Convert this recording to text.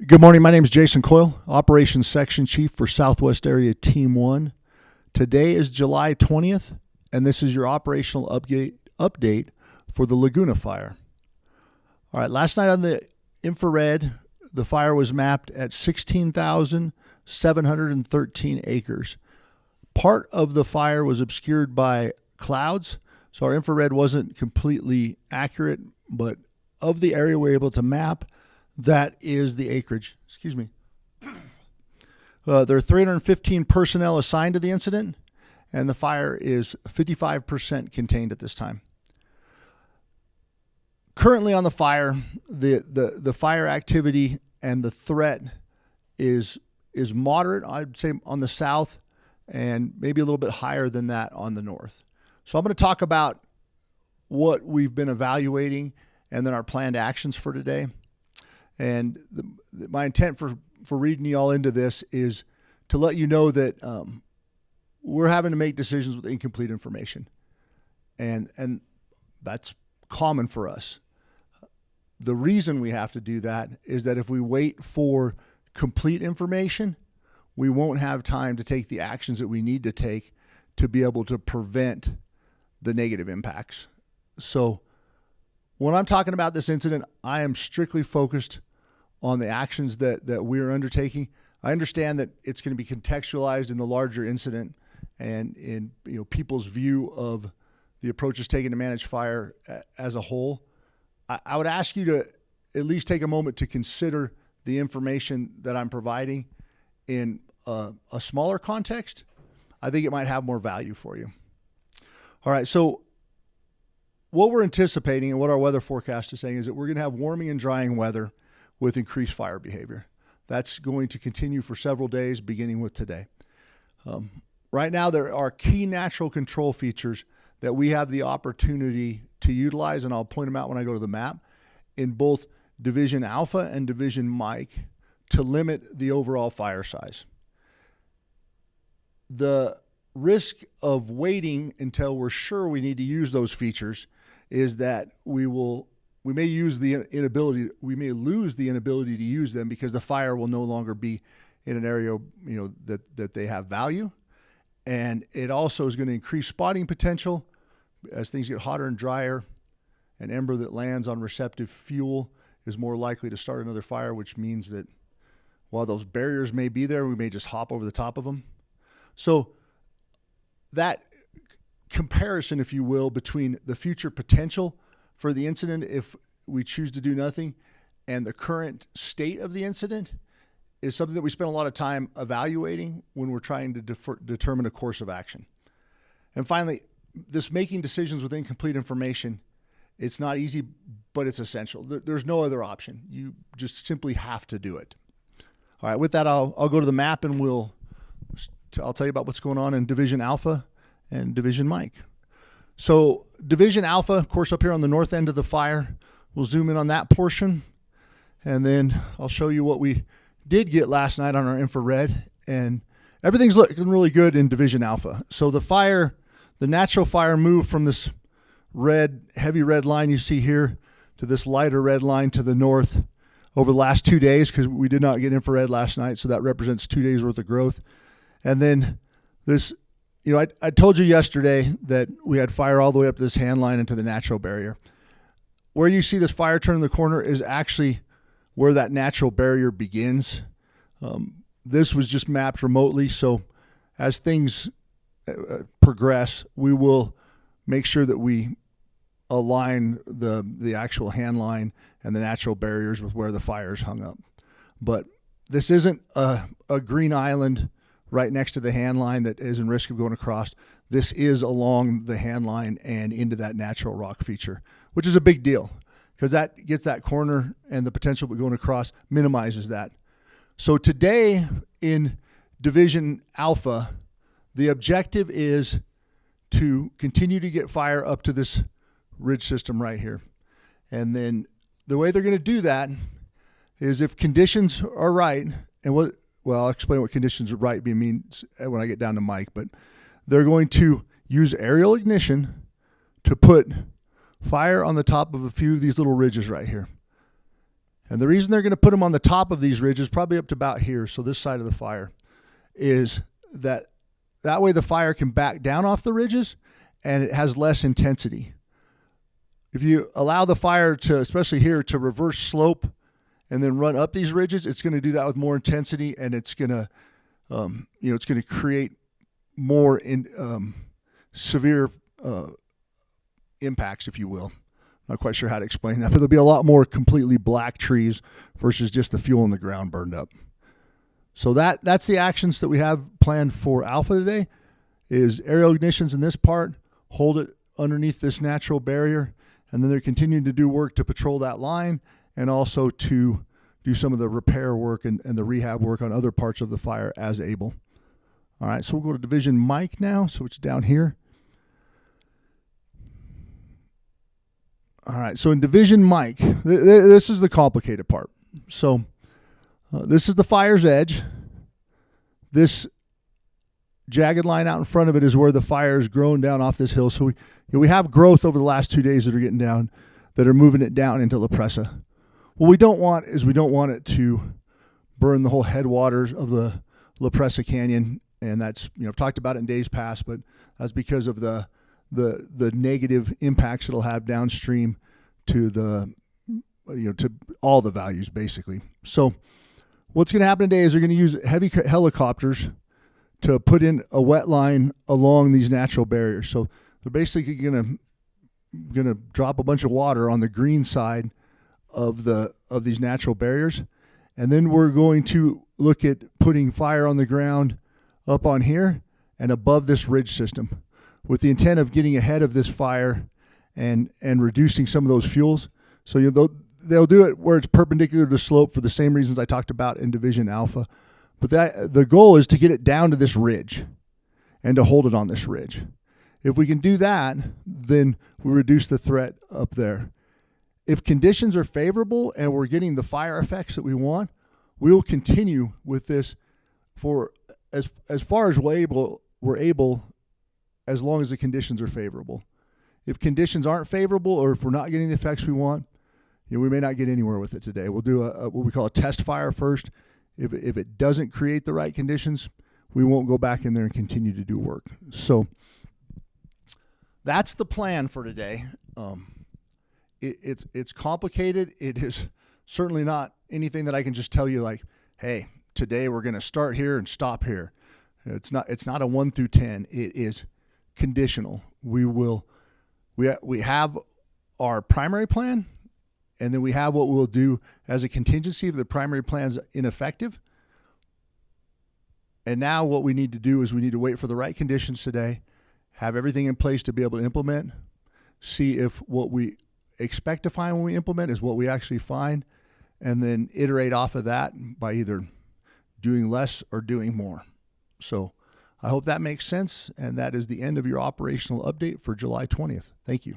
Good morning. My name is Jayson Coil, Operations Section Chief for Southwest Area Team 1. Today is July 20th, and this is your operational update for the Laguna fire. All right, last night on the infrared, the fire was mapped at 16,713 acres. Part of the fire was obscured by clouds, so our infrared wasn't completely accurate, but of the area we were able to map, that is the acreage. Excuse me. There are 315 personnel assigned to the incident, and the fire is 55% contained at this time. Currently on the fire, the fire activity and the threat is moderate, I'd say, on the south, and maybe a little bit higher than that on the north. So I'm going to talk about what we've been evaluating and then our planned actions for today. And my intent for reading you all into this is to let you know that we're having to make decisions with incomplete information. And that's common for us. The reason we have to do that is that if we wait for complete information, we won't have time to take the actions that we need to take to be able to prevent the negative impacts. So when I'm talking about this incident, I am strictly focused on the actions that we're undertaking. I understand that it's going to be contextualized in the larger incident and in people's view of the approaches taken to manage fire as a whole. I would ask you to at least take a moment to consider the information that I'm providing in a smaller context. I think it might have more value for you. All right, so what we're anticipating and what our weather forecast is saying is that we're going to have warming and drying weather with increased fire behavior. That's going to continue for several days, beginning with today. Right now, there are key natural control features that we have the opportunity to utilize, and I'll point them out when I go to the map, in both Division Alpha and Division Mike to limit the overall fire size. The risk of waiting until we're sure we need to use those features is that we may lose the inability to use them because the fire will no longer be in an area that they have value, and it also is going to increase spotting potential as things get hotter and drier. An ember that lands on receptive fuel is more likely to start another fire, which means that while those barriers may be there, we may just hop over the top of them. So that comparison, if you will, between the future potential for the incident if we choose to do nothing and the current state of the incident is something that we spend a lot of time evaluating when we're trying to determine a course of action. And finally, this making decisions with incomplete information, it's not easy, but it's essential. There's no other option. You just simply have to do it. All right, with that, I'll go to the map and I'll tell you about what's going on in Division Alpha and Division Mike. So Division Alpha, of course, up here on the north end of the fire, we'll zoom in on that portion, and then I'll show you what we did get last night on our infrared, and everything's looking really good in Division Alpha. So the natural fire moved from this heavy red line you see here to this lighter red line to the north over the last 2 days because we did not get infrared last night, so that represents 2 days worth of growth. And then this, I told you yesterday that we had fire all the way up this hand line into the natural barrier. Where you see this fire turn the corner is actually where that natural barrier begins. This was just mapped remotely, so as things progress, we will make sure that we align the actual hand line and the natural barriers with where the fire is hung up. But this isn't a green island right next to the hand line that is in risk of going across. This is along the hand line and into that natural rock feature, which is a big deal because that gets that corner and the potential of going across minimizes that. So today in Division Alpha, the objective is to continue to get fire up to this ridge system right here. And then the way they're going to do that is if conditions are right, and I'll explain what conditions are right means when I get down to Mike, but they're going to use aerial ignition to put fire on the top of a few of these little ridges right here. And the reason they're going to put them on the top of these ridges, probably up to about here, so this side of the fire, is that way the fire can back down off the ridges and it has less intensity. If you allow the fire to, especially here, to reverse slope and then run up these ridges, it's going to do that with more intensity, and it's going to, it's going to create more severe impacts, if you will. Not quite sure how to explain that, but there'll be a lot more completely black trees versus just the fuel in the ground burned up. So that's the actions that we have planned for Alpha today, is aerial ignitions in this part, hold it underneath this natural barrier, and then they're continuing to do work to patrol that line and also to do some of the repair work and the rehab work on other parts of the fire as able. All right, so we'll go to Division Mike now, so it's down here. All right, so in Division Mike, this is the complicated part. So this is the fire's edge. This jagged line out in front of it is where the fire is grown down off this hill. So we have growth over the last 2 days that are getting down, that are moving it down into La Presa. What we don't want is we don't want it to burn the whole headwaters of the La Presa Canyon. And that's, I've talked about it in days past, but that's because of the negative impacts it'll have downstream to to all the values, basically. So what's going to happen today is they're going to use heavy helicopters to put in a wet line along these natural barriers. So they're basically going to drop a bunch of water on the green side of these natural barriers, and then we're going to look at putting fire on the ground up on here and above this ridge system, with the intent of getting ahead of this fire and reducing some of those fuels. So they'll do it where it's perpendicular to slope for the same reasons I talked about in Division Alpha. But the goal is to get it down to this ridge and to hold it on this ridge. If we can do that, then we reduce the threat up there. If conditions are favorable and we're getting the fire effects that we want, we'll continue with this for as far as we're able, as long as the conditions are favorable. If conditions aren't favorable, or if we're not getting the effects we want, we may not get anywhere with it today. We'll do what we call a test fire first. If it doesn't create the right conditions, we won't go back in there and continue to do work. So that's the plan for today. It's complicated. It is certainly not anything that I can just tell you like, hey, today we're going to start here and stop here. It's not a 1 through 10. It is conditional. We have our primary plan, and then we have what we'll do as a contingency if the primary plan is ineffective. And now what we need to do is we need to wait for the right conditions today, have everything in place to be able to implement, see if what we expect to find when we implement is what we actually find, and then iterate off of that by either doing less or doing more. So I hope that makes sense, and that is the end of your operational update for July 20th. Thank you.